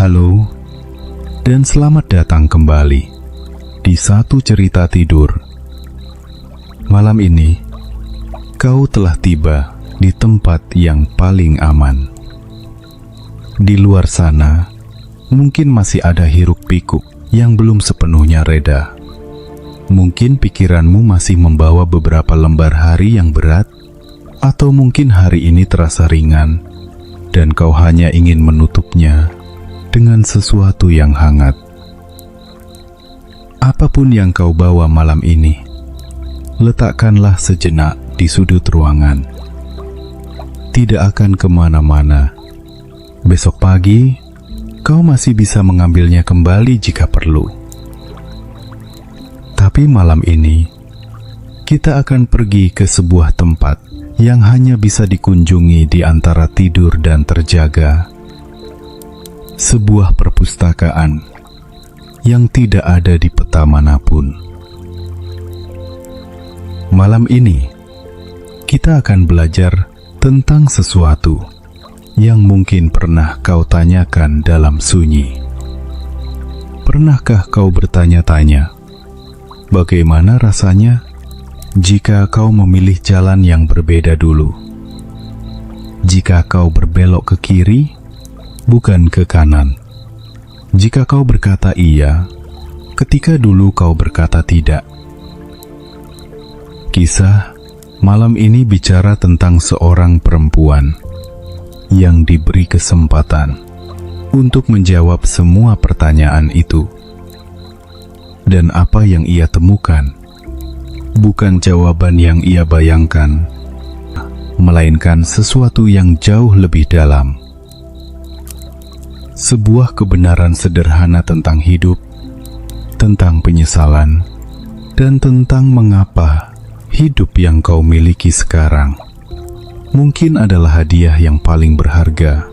Halo, dan selamat datang kembali di Satu Cerita Tidur. Malam ini, kau telah tiba di tempat yang paling aman. Di luar sana, mungkin masih ada hiruk-pikuk yang belum sepenuhnya reda. Mungkin pikiranmu masih membawa beberapa lembar hari yang berat, atau mungkin hari ini terasa ringan, dan kau hanya ingin menutupnya dengan sesuatu yang hangat. Apapun yang kau bawa malam ini, letakkanlah sejenak di sudut ruangan. Tidak akan kemana-mana. Besok pagi, kau masih bisa mengambilnya kembali jika perlu. Tapi malam ini, kita akan pergi ke sebuah tempat yang hanya bisa dikunjungi di antara tidur dan terjaga. Sebuah perpustakaan yang tidak ada di peta manapun. Malam ini, kita akan belajar tentang sesuatu yang mungkin pernah kau tanyakan dalam sunyi. Pernahkah kau bertanya-tanya, bagaimana rasanya jika kau memilih jalan yang berbeda dulu? Jika kau berbelok ke kiri, bukan ke kanan. Jika kau berkata iya, ketika dulu kau berkata tidak. Kisah malam ini bicara tentang seorang perempuan yang diberi kesempatan untuk menjawab semua pertanyaan itu. Dan apa yang ia temukan bukan jawaban yang ia bayangkan, melainkan sesuatu yang jauh lebih dalam. Sebuah kebenaran sederhana tentang hidup, tentang penyesalan, dan tentang mengapa hidup yang kau miliki sekarang mungkin adalah hadiah yang paling berharga.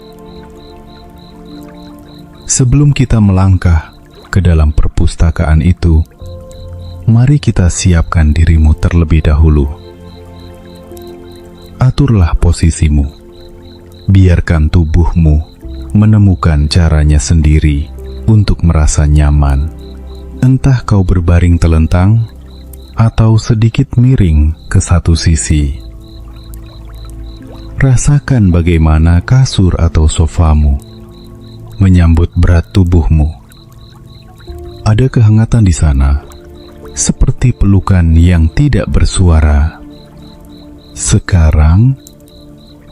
Sebelum kita melangkah ke dalam perpustakaan itu, mari kita siapkan dirimu terlebih dahulu. Aturlah posisimu, biarkan tubuhmu menemukan caranya sendiri untuk merasa nyaman. Entah kau berbaring telentang atau sedikit miring ke satu sisi. Rasakan bagaimana kasur atau sofamu menyambut berat tubuhmu. Ada kehangatan di sana, seperti pelukan yang tidak bersuara. Sekarang,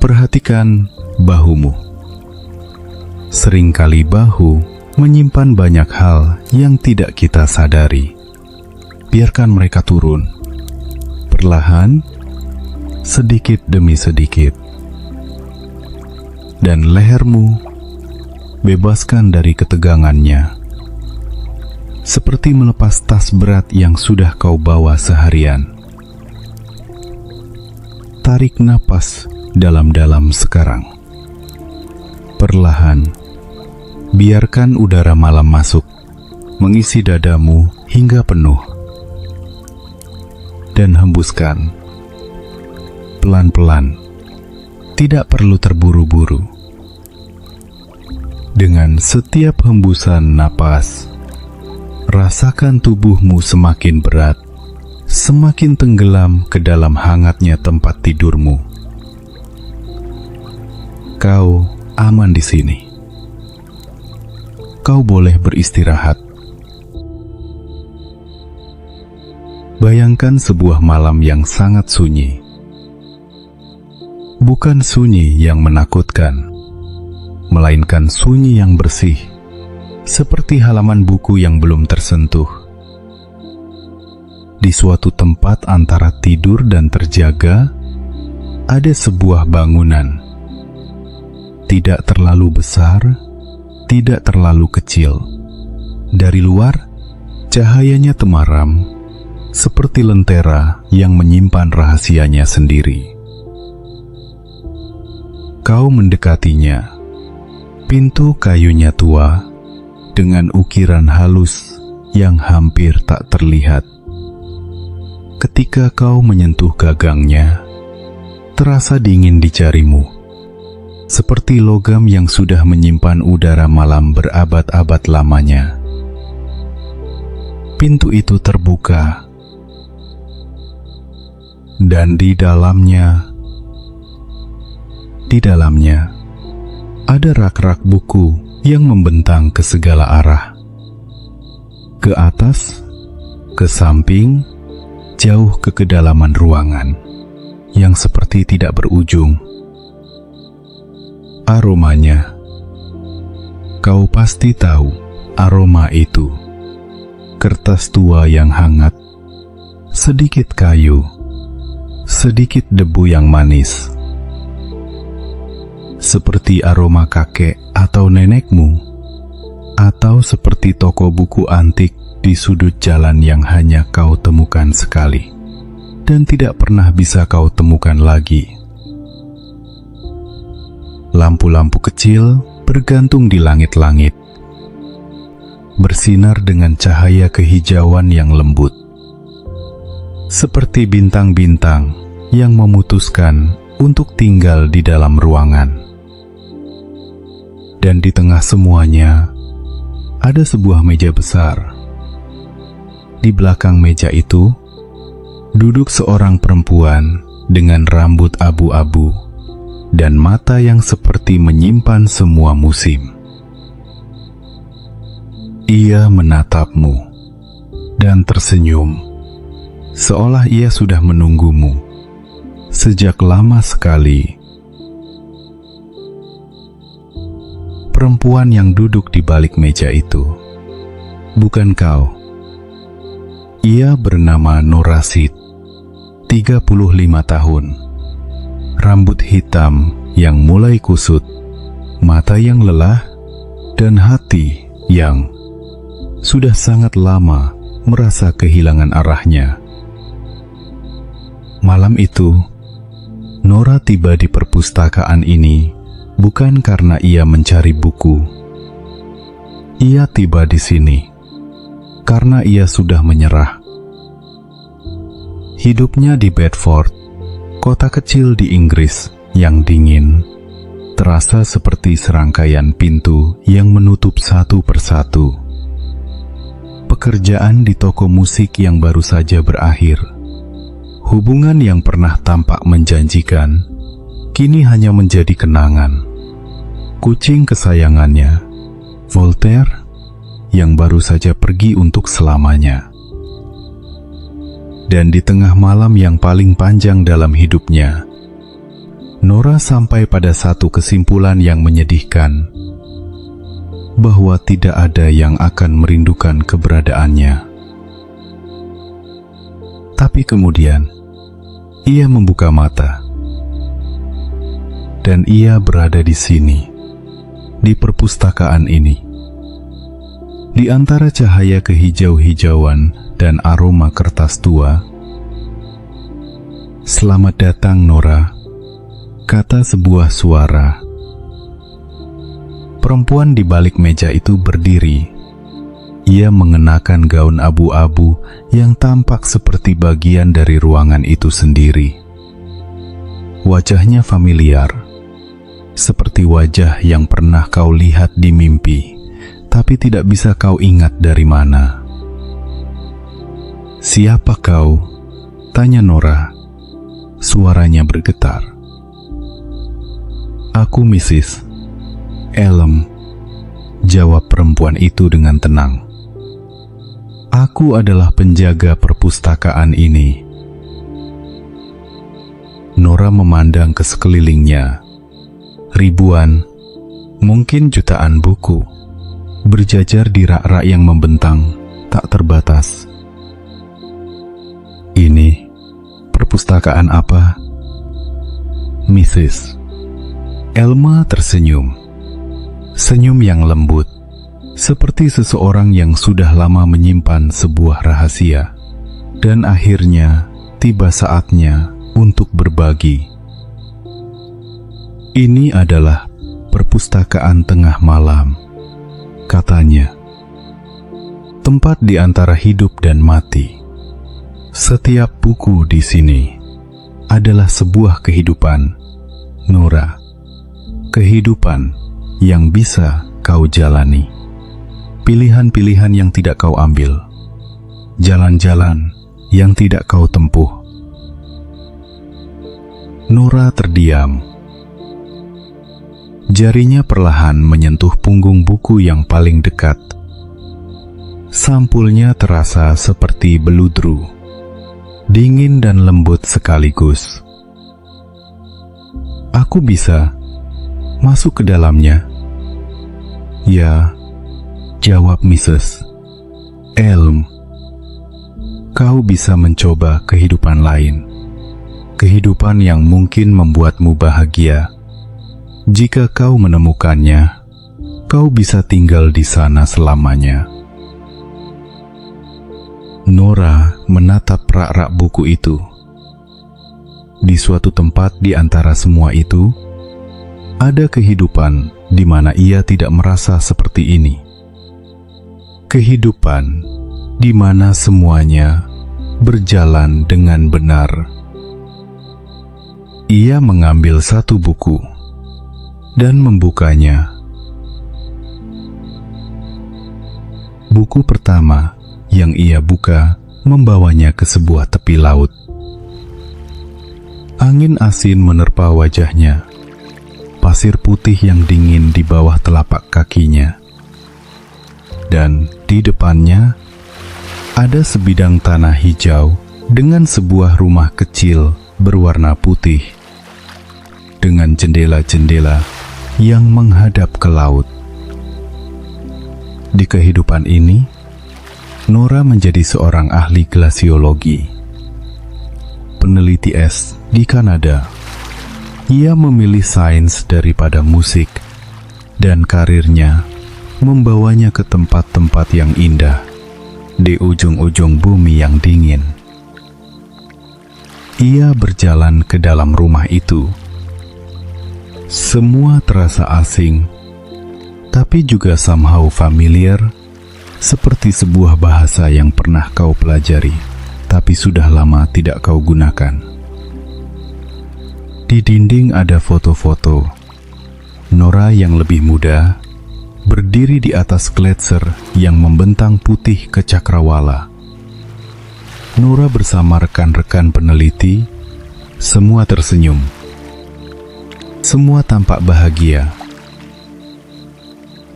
perhatikan bahumu. Seringkali bahu menyimpan banyak hal yang tidak kita sadari. Biarkan mereka turun, perlahan, sedikit demi sedikit. Dan lehermu, bebaskan dari ketegangannya. Seperti melepas tas berat yang sudah kau bawa seharian. Tarik napas dalam-dalam sekarang. Perlahan, biarkan udara malam masuk, mengisi dadamu hingga penuh. Dan hembuskan, pelan-pelan, tidak perlu terburu-buru. Dengan setiap hembusan napas, rasakan tubuhmu semakin berat, semakin tenggelam ke dalam hangatnya tempat tidurmu. Kau aman di sini. Kau boleh beristirahat. Bayangkan sebuah malam yang sangat sunyi. Bukan sunyi yang menakutkan, melainkan sunyi yang bersih, seperti halaman buku yang belum tersentuh. Di suatu tempat antara tidur dan terjaga, ada sebuah bangunan. Tidak terlalu besar, tidak terlalu kecil. Dari luar, cahayanya temaram, seperti lentera yang menyimpan rahasianya sendiri. Kau mendekatinya. Pintu kayunya tua, dengan ukiran halus yang hampir tak terlihat. Ketika kau menyentuh gagangnya, terasa dingin di jarimu. seperti logam yang sudah menyimpan udara malam berabad-abad lamanya. Pintu itu terbuka, dan di dalamnya ada rak-rak buku yang membentang ke segala arah. Ke atas, ke samping, jauh ke kedalaman ruangan yang seperti tidak berujung. Aromanya, kau pasti tahu aroma itu. Kertas tua yang hangat, sedikit kayu, sedikit debu yang manis. Seperti aroma kakek atau nenekmu, atau seperti toko buku antik di sudut jalan yang hanya kau temukan sekali dan tidak pernah bisa kau temukan lagi. Lampu-lampu kecil bergantung di langit-langit, bersinar dengan cahaya kehijauan yang lembut, seperti bintang-bintang yang memutuskan untuk tinggal di dalam ruangan. Dan di tengah semuanya, ada sebuah meja besar. Di belakang meja itu, duduk seorang perempuan dengan rambut abu-abu dan mata yang seperti menyimpan semua musim. Ia menatapmu dan tersenyum, seolah ia sudah menunggumu sejak lama sekali. Perempuan yang duduk di balik meja itu bukan kau. Ia bernama Norasid, 35 tahun. Rambut hitam yang mulai kusut, mata yang lelah, dan hati yang sudah sangat lama merasa kehilangan arahnya. Malam itu, Nora tiba di perpustakaan ini bukan karena ia mencari buku. Ia tiba di sini karena ia sudah menyerah. Hidupnya di Bedford, kota kecil di Inggris yang dingin, terasa seperti serangkaian pintu yang menutup satu persatu. Pekerjaan di toko musik yang baru saja berakhir. Hubungan yang pernah tampak menjanjikan, kini hanya menjadi kenangan. Kucing kesayangannya, Voltaire, yang baru saja pergi untuk selamanya. Dan di tengah malam yang paling panjang dalam hidupnya, Nora sampai pada satu kesimpulan yang menyedihkan, bahwa tidak ada yang akan merindukan keberadaannya. Tapi kemudian, ia membuka mata, dan ia berada di sini, di perpustakaan ini, di antara cahaya kehijau-hijauan dan aroma kertas tua. "Selamat datang, Nora," kata sebuah suara. Perempuan di balik meja itu berdiri. Ia mengenakan gaun abu-abu yang tampak seperti bagian dari ruangan itu sendiri. Wajahnya familiar, seperti wajah yang pernah kau lihat di mimpi, tapi tidak bisa kau ingat dari mana. "Siapa kau?" tanya Nora. Suaranya bergetar. "Aku Mrs. Elm," jawab perempuan itu dengan tenang. "Aku adalah penjaga perpustakaan ini." Nora memandang ke sekelilingnya. Ribuan, mungkin jutaan buku berjajar di rak-rak yang membentang tak terbatas. "Ini perpustakaan apa, Mrs.?" Elma tersenyum. Senyum yang lembut, seperti seseorang yang sudah lama menyimpan sebuah rahasia, dan akhirnya tiba saatnya untuk berbagi. "Ini adalah perpustakaan tengah malam," katanya. "Tempat di antara hidup dan mati. Setiap buku di sini adalah sebuah kehidupan, Nora. kehidupan yang bisa kau jalani, pilihan-pilihan yang tidak kau ambil, jalan-jalan yang tidak kau tempuh. Nora terdiam. Jarinya perlahan menyentuh punggung buku yang paling dekat. Sampulnya terasa seperti beludru, dingin dan lembut sekaligus. Aku bisa masuk ke dalamnya? Ya, jawab Mrs. Elm. Kau bisa mencoba kehidupan lain. Kehidupan yang mungkin membuatmu bahagia. Jika kau menemukannya, kau bisa tinggal di sana selamanya. Nora menatap rak-rak buku itu. Di suatu tempat di antara semua itu, ada kehidupan di mana ia tidak merasa seperti ini. Kehidupan di mana semuanya berjalan dengan benar. Ia mengambil satu buku dan membukanya. Buku pertama yang ia buka membawanya ke sebuah tepi laut. Angin asin menerpa wajahnya, pasir putih yang dingin di bawah telapak kakinya. Dan di depannya ada sebidang tanah hijau dengan sebuah rumah kecil berwarna putih, dengan jendela-jendela yang menghadap ke laut. Di kehidupan ini, Nora menjadi seorang ahli glasiologi, peneliti es di Kanada. Ia memilih sains daripada musik, dan karirnya membawanya ke tempat-tempat yang indah di ujung-ujung bumi yang dingin. Ia berjalan ke dalam rumah itu. Semua terasa asing, tapi juga somehow familiar, seperti sebuah bahasa yang pernah kau pelajari, tapi sudah lama tidak kau gunakan. Di dinding ada foto-foto. Nora yang lebih muda berdiri di atas gletser yang membentang putih ke cakrawala. Nora bersama rekan-rekan peneliti, semua tersenyum. Semua tampak bahagia.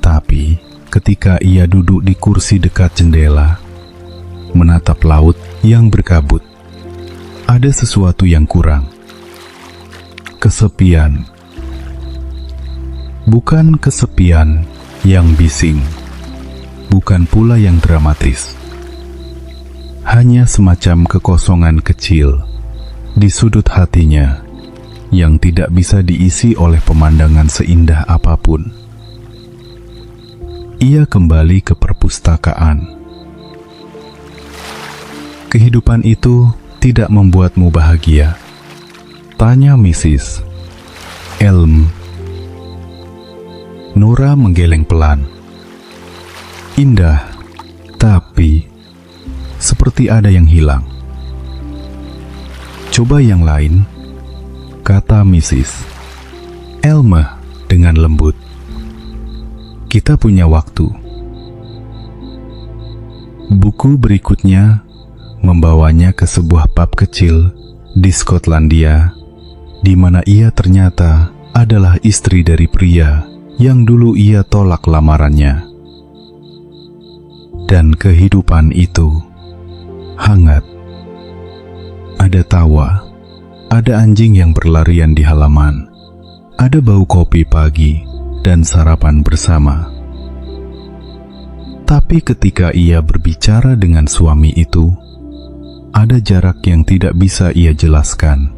Tapi ketika ia duduk di kursi dekat jendela, menatap laut yang berkabut, ada sesuatu yang kurang. Kesepian. Bukan kesepian yang bising, bukan pula yang dramatis. Hanya semacam kekosongan kecil di sudut hatinya yang tidak bisa diisi oleh pemandangan seindah apapun. Ia kembali ke perpustakaan. Kehidupan itu tidak membuatmu bahagia? Tanya Mrs. Elm. Nora menggeleng pelan. Indah, tapi seperti ada yang hilang. Coba yang lain, kata Mrs. Elma dengan lembut. Kita punya waktu. Buku berikutnya membawanya ke sebuah pub kecil di Skotlandia, di mana ia ternyata adalah istri dari pria yang dulu ia tolak lamarannya. Dan kehidupan itu hangat. Ada tawa, ada anjing yang berlarian di halaman, ada bau kopi pagi dan sarapan bersama. Tapi ketika ia berbicara dengan suami itu, ada jarak yang tidak bisa ia jelaskan.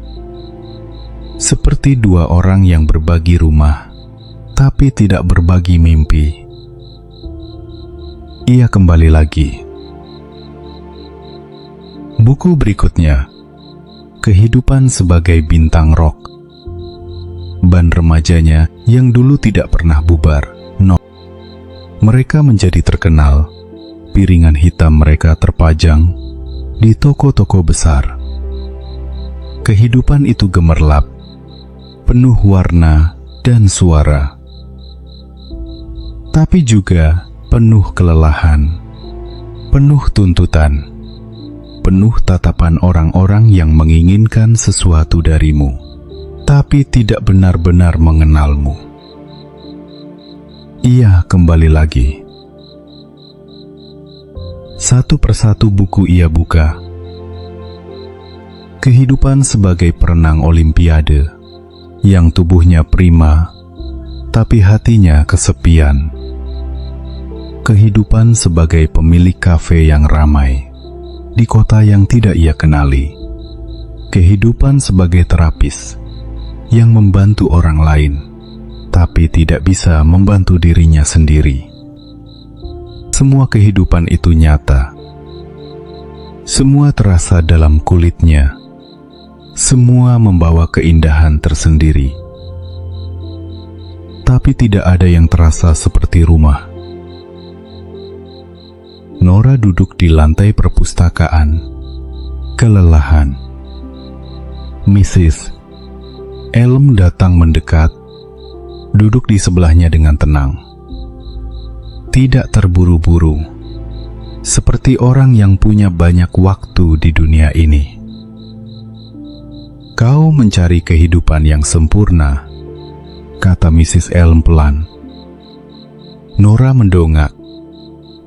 Seperti dua orang yang berbagi rumah, tapi tidak berbagi mimpi. Ia kembali lagi. Buku berikutnya, Kehidupan sebagai Bintang Rock. Band remajanya yang dulu tidak pernah bubar, mereka menjadi terkenal. Piringan hitam mereka terpajang di toko-toko besar. Kehidupan itu gemerlap, penuh warna dan suara, tapi juga penuh kelelahan, penuh tuntutan, penuh tatapan orang-orang yang menginginkan sesuatu darimu, tapi tidak benar-benar mengenalmu. Ia kembali lagi. Satu persatu buku ia buka. Kehidupan sebagai perenang olimpiade, yang tubuhnya prima, tapi hatinya kesepian. Kehidupan sebagai pemilik kafe yang ramai, di kota yang tidak ia kenali. Kehidupan sebagai terapis, yang membantu orang lain, tapi tidak bisa membantu dirinya sendiri. Semua kehidupan itu nyata. Semua terasa dalam kulitnya. Semua membawa keindahan tersendiri. Tapi tidak ada yang terasa seperti rumah. Nora duduk di lantai perpustakaan, kelelahan. Mrs. Elm datang mendekat, duduk di sebelahnya dengan tenang. Tidak terburu-buru, seperti orang yang punya banyak waktu di dunia ini. Kau mencari kehidupan yang sempurna, kata Mrs. Elm pelan. Nora mendongak.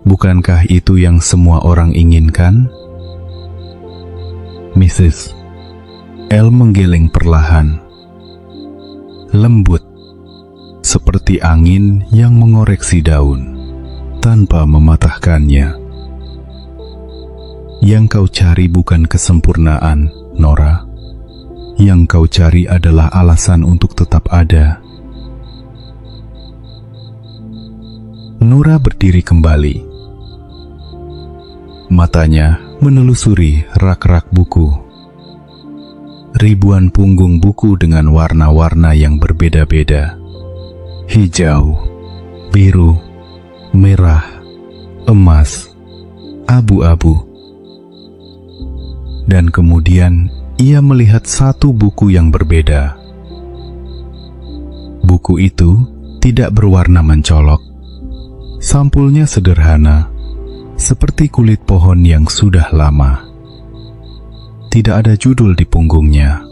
Bukankah itu yang semua orang inginkan? Mrs. Elm menggeleng perlahan, lembut, seperti angin yang mengoreksi daun, tanpa mematahkannya. Yang kau cari bukan kesempurnaan, Nora. Yang kau cari adalah alasan untuk tetap ada. Nora berdiri kembali. Matanya menelusuri rak-rak buku. Ribuan punggung buku dengan warna-warna yang berbeda-beda. Hijau, biru, merah, emas, abu-abu. Dan kemudian ia melihat satu buku yang berbeda. Buku itu tidak berwarna mencolok. Sampulnya sederhana, seperti kulit pohon yang sudah lama. Tidak ada judul di punggungnya,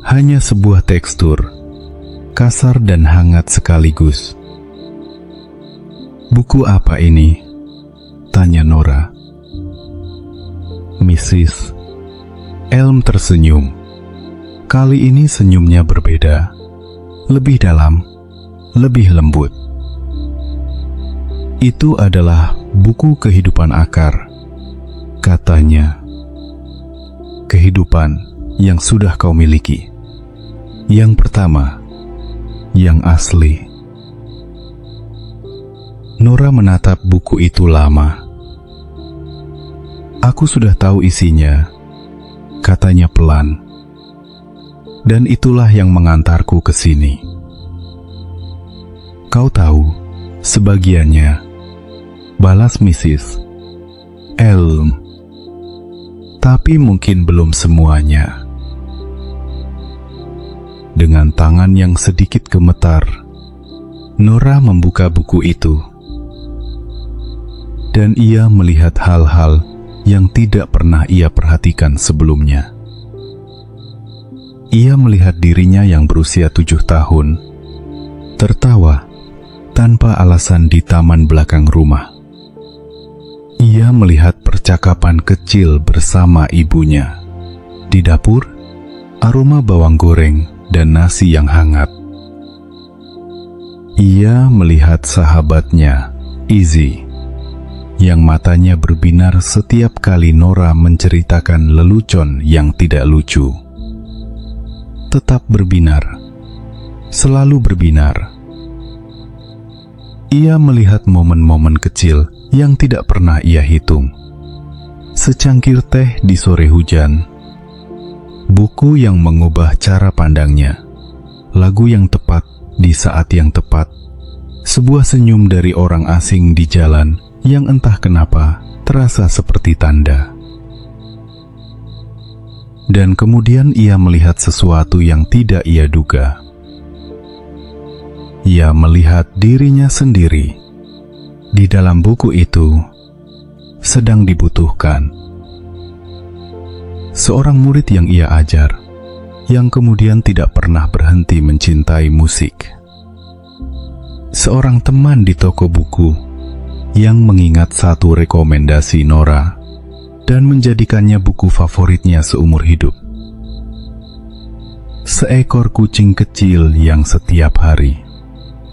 hanya sebuah tekstur, kasar dan hangat sekaligus. Buku apa ini? Tanya Nora. Mrs. Elm tersenyum. Kali ini senyumnya berbeda, lebih dalam, lebih lembut. Itu adalah buku kehidupan akar, katanya. Kehidupan yang sudah kau miliki. Yang pertama, yang asli. Nora menatap buku itu lama. Aku sudah tahu isinya, katanya pelan. Dan itulah yang mengantarku ke sini. Kau tahu, sebagiannya, balas Mrs. Elm. Tapi mungkin belum semuanya. Dengan tangan yang sedikit gemetar, Nora membuka buku itu. Dan ia melihat hal-hal yang tidak pernah ia perhatikan sebelumnya. Ia melihat dirinya yang berusia 7 tahun, tertawa tanpa alasan di taman belakang rumah. Ia melihat percakapan kecil bersama ibunya. Di dapur, aroma bawang goreng dan nasi yang hangat. Ia melihat sahabatnya, Izzy, yang matanya berbinar setiap kali Nora menceritakan lelucon yang tidak lucu. Tetap berbinar, selalu berbinar. Ia melihat momen-momen kecil yang tidak pernah ia hitung. Secangkir teh di sore hujan, buku yang mengubah cara pandangnya, lagu yang tepat di saat yang tepat, sebuah senyum dari orang asing di jalan yang entah kenapa terasa seperti tanda. Dan kemudian ia melihat sesuatu yang tidak ia duga. ia melihat dirinya sendiri di dalam buku itu sedang dibutuhkan. Seorang murid yang ia ajar, yang kemudian tidak pernah berhenti mencintai musik. Seorang teman di toko buku yang mengingat satu rekomendasi Nora dan menjadikannya buku favoritnya seumur hidup. Seekor kucing kecil yang setiap hari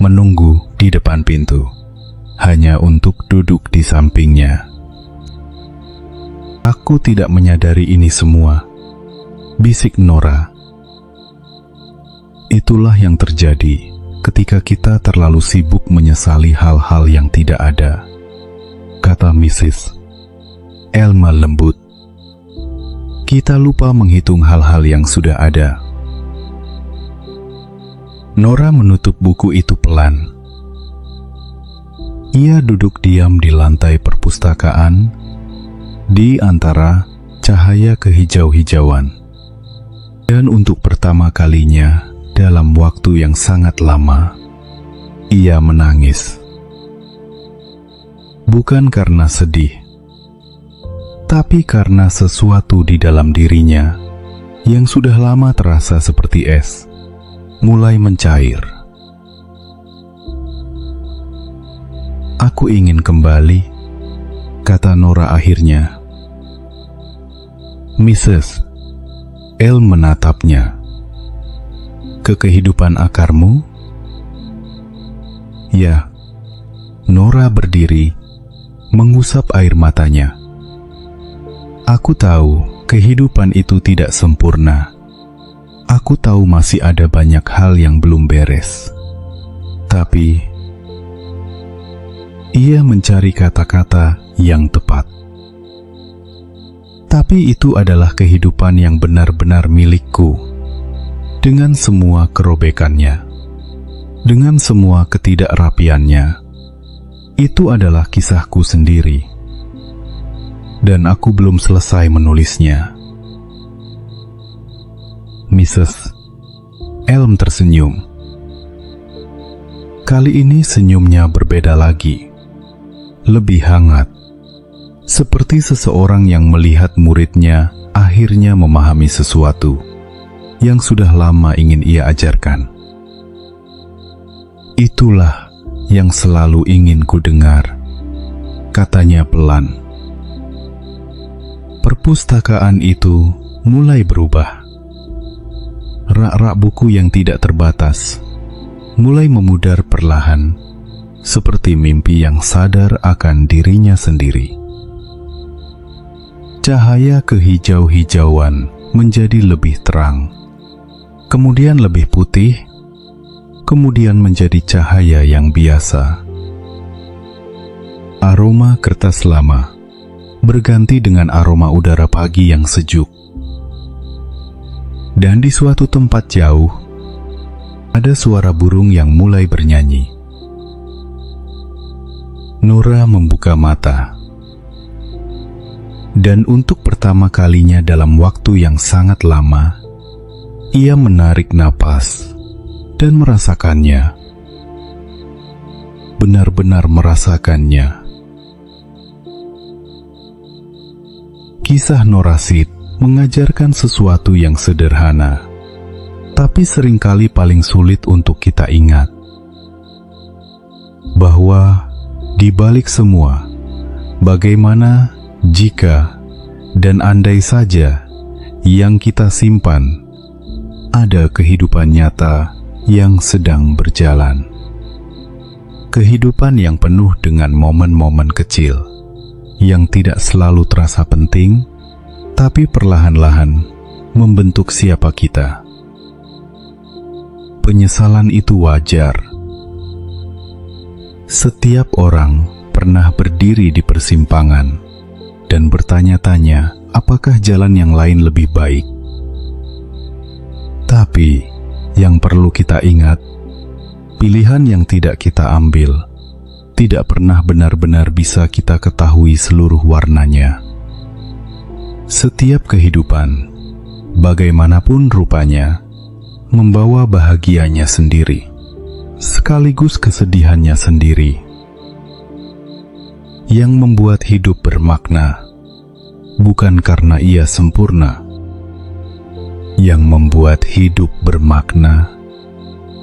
menunggu di depan pintu hanya untuk duduk di sampingnya. Aku tidak menyadari ini semua, bisik Nora. Itulah yang terjadi ketika kita terlalu sibuk menyesali hal-hal yang tidak ada, kata Mrs. Elma lembut. Kita lupa menghitung hal-hal yang sudah ada. Nora menutup buku itu pelan. Ia duduk diam di lantai perpustakaan di antara cahaya kehijau-hijauan. Dan untuk pertama kalinya dalam waktu yang sangat lama, ia menangis. Bukan karena sedih, tapi karena sesuatu di dalam dirinya yang sudah lama terasa seperti es, mulai mencair. Aku ingin kembali, kata Nora akhirnya. Mrs. L menatapnya. Ke kehidupan akarmu? Ya. Nora berdiri, mengusap air matanya. Aku tahu kehidupan itu tidak sempurna. Aku tahu masih ada banyak hal yang belum beres. Tapi ia mencari kata-kata yang tepat. Tapi itu adalah kehidupan yang benar-benar milikku, dengan semua kerobekannya, dengan semua ketidakrapiannya. Itu adalah kisahku sendiri, dan aku belum selesai menulisnya. Mrs. Elm tersenyum. Kali ini senyumnya berbeda lagi, lebih hangat. Seperti seseorang yang melihat muridnya akhirnya memahami sesuatu yang sudah lama ingin ia ajarkan. Itulah yang selalu ingin ku dengar, katanya pelan. Perpustakaan itu mulai berubah. Rak-rak buku yang tidak terbatas mulai memudar perlahan, seperti mimpi yang sadar akan dirinya sendiri. Cahaya kehijau-hijauan menjadi lebih terang, kemudian lebih putih, kemudian menjadi cahaya yang biasa. Aroma kertas lama berganti dengan aroma udara pagi yang sejuk. Dan di suatu tempat jauh, ada suara burung yang mulai bernyanyi. Nora membuka mata. Dan untuk pertama kalinya dalam waktu yang sangat lama, ia menarik napas dan merasakannya. Benar-benar merasakannya. Kisah Nora Sid mengajarkan sesuatu yang sederhana, tapi seringkali paling sulit untuk kita ingat. Bahwa di balik semua, bagaimana jika dan andai saja yang kita simpan, ada kehidupan nyata yang sedang berjalan. Kehidupan yang penuh dengan momen-momen kecil, yang tidak selalu terasa penting, tapi perlahan-lahan membentuk siapa kita. Penyesalan itu wajar. Setiap orang pernah berdiri di persimpangan dan bertanya-tanya apakah jalan yang lain lebih baik. Tapi yang perlu kita ingat, pilihan yang tidak kita ambil tidak pernah benar-benar bisa kita ketahui seluruh warnanya. Setiap kehidupan, bagaimanapun rupanya, membawa bahagianya sendiri. sekaligus kesedihannya sendiri. Yang membuat hidup bermakna bukan karena ia sempurna. Yang membuat hidup bermakna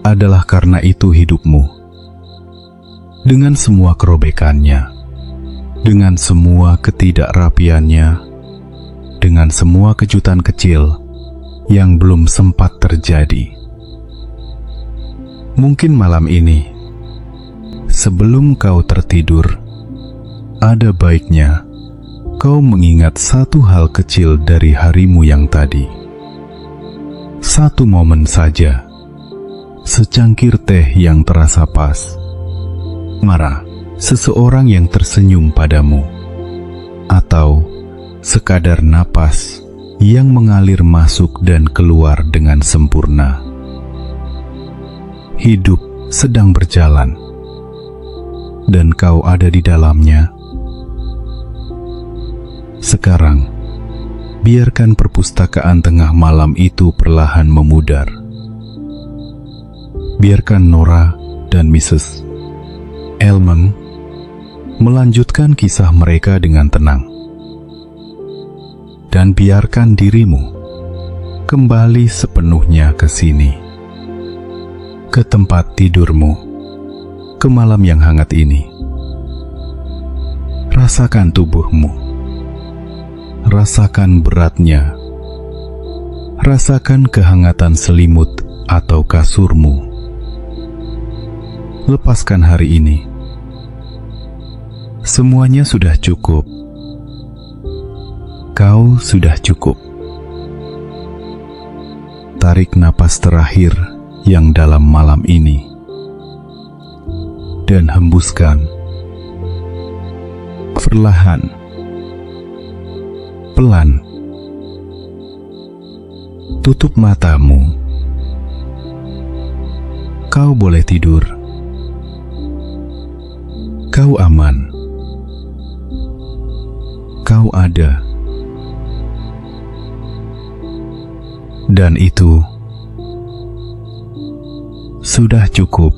adalah karena itu hidupmu. Dengan semua kerobekannya, dengan semua ketidakrapiannya, dengan semua kejutan kecil yang belum sempat terjadi. Mungkin malam ini, sebelum kau tertidur, ada baiknya kau mengingat satu hal kecil dari harimu yang tadi. Satu momen saja, secangkir teh yang terasa pas, marah seseorang yang tersenyum padamu, atau sekadar napas yang mengalir masuk dan keluar dengan sempurna. Hidup sedang berjalan, dan kau ada di dalamnya. Sekarang, biarkan perpustakaan tengah malam itu perlahan memudar. Biarkan Nora dan Mrs. Elman melanjutkan kisah mereka dengan tenang. Dan biarkan dirimu kembali sepenuhnya ke sini, ke tempat tidurmu, ke malam yang hangat ini. Rasakan tubuhmu. Rasakan beratnya. Rasakan kehangatan selimut atau kasurmu. Lepaskan hari ini. Semuanya sudah cukup. Kau sudah cukup. Tarik napas terakhir yang dalam malam ini, dan hembuskan perlahan. Pelan. Tutup matamu. Kau boleh tidur. Kau aman. Kau ada. Dan itu sudah cukup.